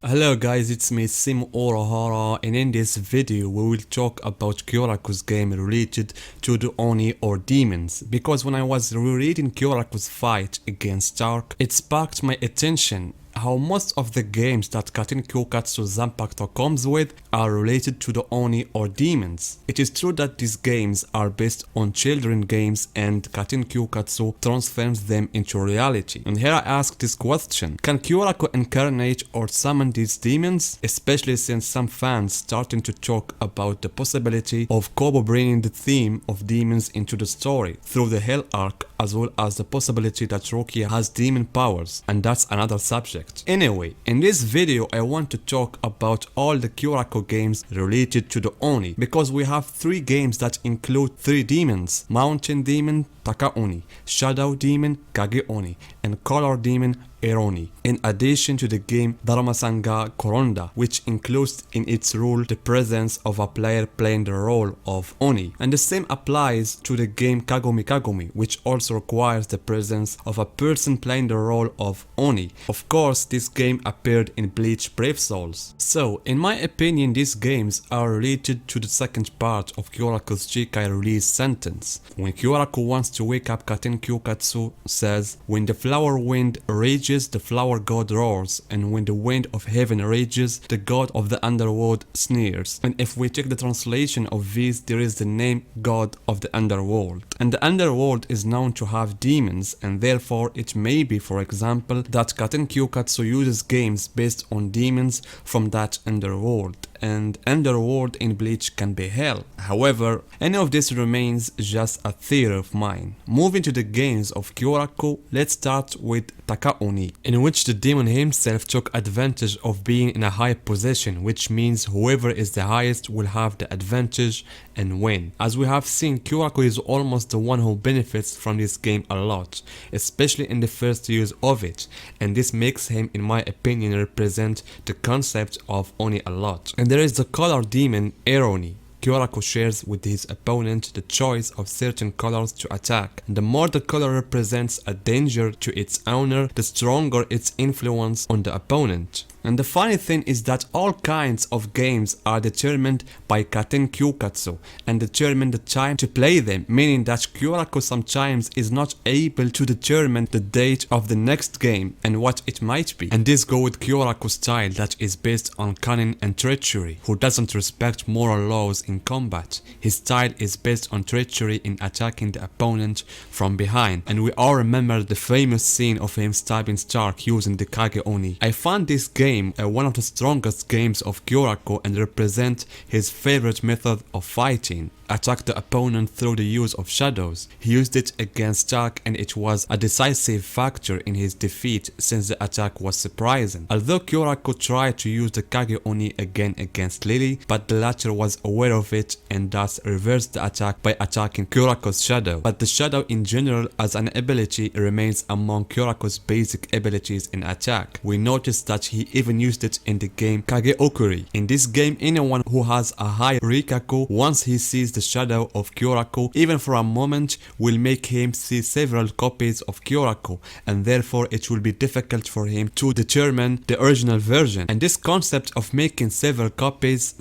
Hello guys, it's me Sim Orahara, and in this video we will talk about Kyoraku's game related to the Oni or demons, because when I was rereading Kyoraku's fight against Dark, it sparked my attention how most of the games that Katen Kyokatsu Zanpakuto comes with are related to the Oni or demons. It is true that these games are based on children games and Katen Kyokatsu transforms them into reality. And here I ask this question: can Kyoraku incarnate or summon these demons? Especially since some fans starting to talk about the possibility of Kobo bringing the theme of demons into the story through the Hell arc, as well as the possibility that Rukia has demon powers, and that's another subject. Anyway, in this video I want to talk about all the Kyoraku games related to the Oni, because we have 3 games that include 3 demons: Mountain Demon, Taka Oni, Shadow Demon, Kage Oni, and Color Demon, Eroni, in addition to the game Dharma-sanga Koronda, which includes in its rule the presence of a player playing the role of Oni. And the same applies to the game Kagome Kagome, which also requires the presence of a person playing the role of Oni. Of course, this game appeared in Bleach Brave Souls. So, in my opinion, these games are related to the second part of Kyoraku's Shikai release sentence. When Kyoraku wants to wake up, Katen Kyokatsu says, "When the flower wind rages, the flower god roars, and when the wind of heaven rages, the god of the underworld sneers." And if we take the translation of these, there is the name God of the underworld. And the underworld is known to have demons, and therefore it may be, for example, that Katen Kyokatsu uses games based on demons from that underworld. And underworld in Bleach can be hell. However, any of this remains just a theory of mine. Moving to the games of Kyoraku, let's start with Taka Oni, in which the demon himself took advantage of being in a high position, which means whoever is the highest will have the advantage and win. As we have seen, Kyoraku is almost the one who benefits from this game a lot, especially in the first use of it, and this makes him, in my opinion, represent the concept of Oni a lot. And there is the color demon Eroni. Kyoraku shares with his opponent the choice of certain colors to attack. And the more the color represents a danger to its owner, the stronger its influence on the opponent. And the funny thing is that all kinds of games are determined by Katen Kyokatsu and determine the time to play them, meaning that Kyoraku sometimes is not able to determine the date of the next game and what it might be. And this goes with Kyoraku's style that is based on cunning and treachery, who doesn't respect moral laws in combat. His style is based on treachery in attacking the opponent from behind, and we all remember the famous scene of him stabbing Stark using the Kage Oni. I found this game one of the strongest games of Kyoraku and represent his favorite method of fighting: attack the opponent through the use of shadows. He used it against Stark, and it was a decisive factor in his defeat since the attack was surprising. Although Kyoraku tried to use the Kage Oni again against Lily, but the latter was aware of it and thus reversed the attack by attacking Kyoraku's shadow. But the shadow in general as an ability remains among Kyoraku's basic abilities in attack. We noticed that he even used it in the game Kage Okuri. In this game, anyone who has a high Rikaku, once he sees the shadow of Kyoraku, even for a moment, will make him see several copies of Kyoraku, and therefore it will be difficult for him to determine the original version. And this concept of making several copies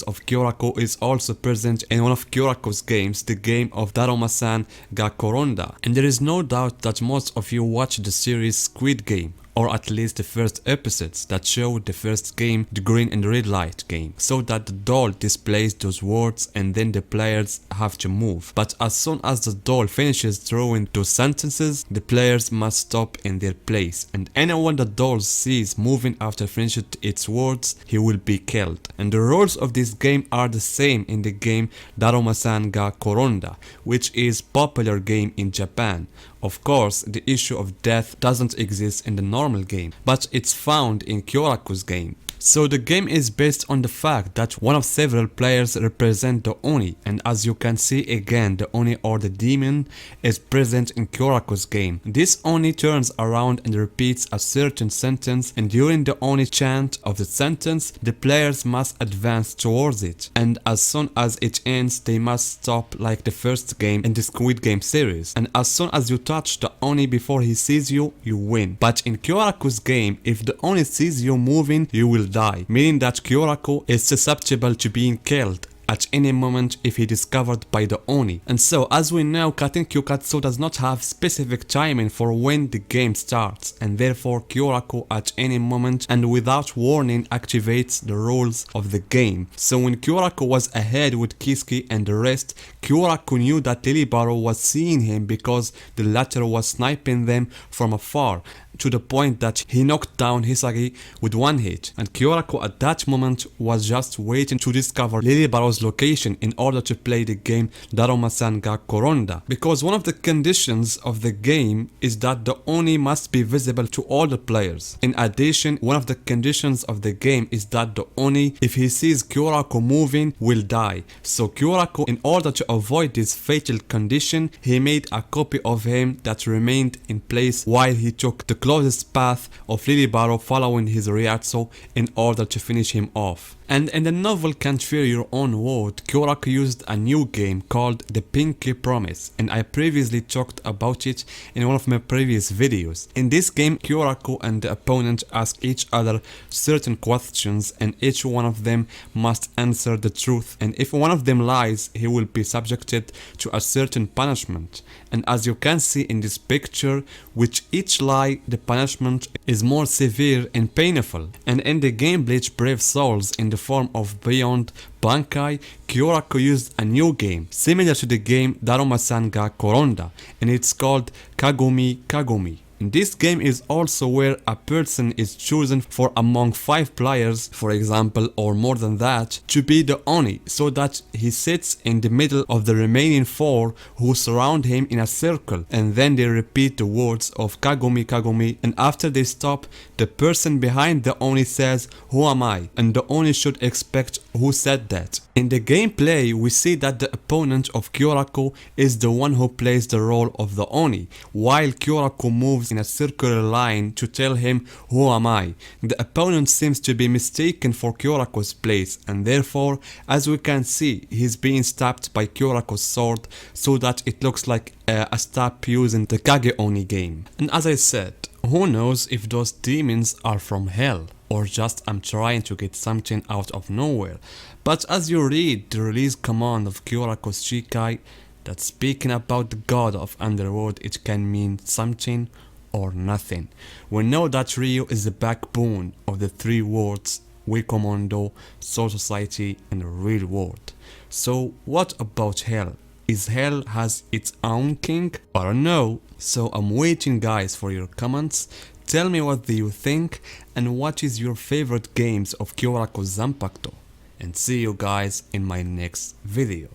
of Kyoraku is also present in one of Kyoraku's games, the game of Daruma-san ga Koronda. And there is no doubt that most of you watch the series Squid Game, or at least the first episodes that show the first game, the green and red light game, so that the doll displays those words and then the players have to move. But as soon as the doll finishes drawing those sentences, the players must stop in their place, and anyone the doll sees moving after finishing its words, he will be killed. And the rules of this game are the same in the game Daruma-san ga Koronda, which is popular game in Japan. Of course, the issue of death doesn't exist in the normal game, but it's found in Kyoraku's game. So the game is based on the fact that one of several players represent the Oni, and as you can see again, the Oni or the demon is present in Kyoraku's game. This Oni turns around and repeats a certain sentence, and during the Oni chant of the sentence, the players must advance towards it, and as soon as it ends, they must stop like the first game in the Squid Game series, and as soon as you touch the Oni before he sees you, you win. But in Kyoraku's game, if the Oni sees you moving, you will die, meaning that Kyoraku is susceptible to being killed at any moment if he discovered by the Oni. And so as we know, Katen Kyukatsu does not have specific timing for when the game starts, and therefore Kyoraku at any moment and without warning activates the rules of the game. So when Kyoraku was ahead with Kisuke and the rest, Kyoraku knew that Lilibaro was seeing him because the latter was sniping them from afar, to the point that he knocked down Hisagi with one hit, and Kyoraku at that moment was just waiting to discover Lilibaro's location in order to play the game Daruma-san ga Koronda, because one of the conditions of the game is that the Oni must be visible to all the players. In addition, one of the conditions of the game is that the Oni, if he sees Kyoraku moving, will die. So Kyoraku, in order to avoid this fatal condition, he made a copy of him that remained in place while he took the closest path of Lilibaro following his Ryatsu in order to finish him off. And in the novel Can't Fear Your Own Word, Kyoraku used a new game called The Pinky Promise, and I previously talked about it in one of my previous videos. In this game, Kyoraku and the opponent ask each other certain questions, and each one of them must answer the truth, and if one of them lies, he will be subjected to a certain punishment. And as you can see in this picture, with each lie, the punishment is more severe and painful. And in the game Bleach Brave Souls, in the form of Beyond Bankai, Kyoraku used a new game similar to the game Daruma-san ga Koronda, and it's called Kagumi Kagumi. In this game is also where a person is chosen for among 5 players, for example, or more than that, to be the Oni, so that he sits in the middle of the remaining 4 who surround him in a circle, and then they repeat the words of Kagumi Kagumi, and after they stop, the person behind the Oni says, "Who am I?" and the Oni should expect who said that. In the gameplay, we see that the opponent of Kyoraku is the one who plays the role of the Oni, while Kyoraku moves in a circular line to tell him, "Who am I?" The opponent seems to be mistaken for Kyoraku's place, and therefore, as we can see, he's being stabbed by Kyoraku's sword, so that it looks like a stab used in the Kage Oni game. And as I said, who knows if those demons are from hell, or just I'm trying to get something out of nowhere. But as you read the release command of Kyoraku's shikai, that speaking about the god of underworld, it can mean something or nothing. We know that Ryu is the backbone of the 3 worlds, Wikomondo, Soul Society, and the real world. So what about hell? Is hell has its own king? I don't know. So I'm waiting guys for your comments. Tell me what do you think, and what is your favorite games of Kyoraku Zanpakuto. And see you guys in my next video.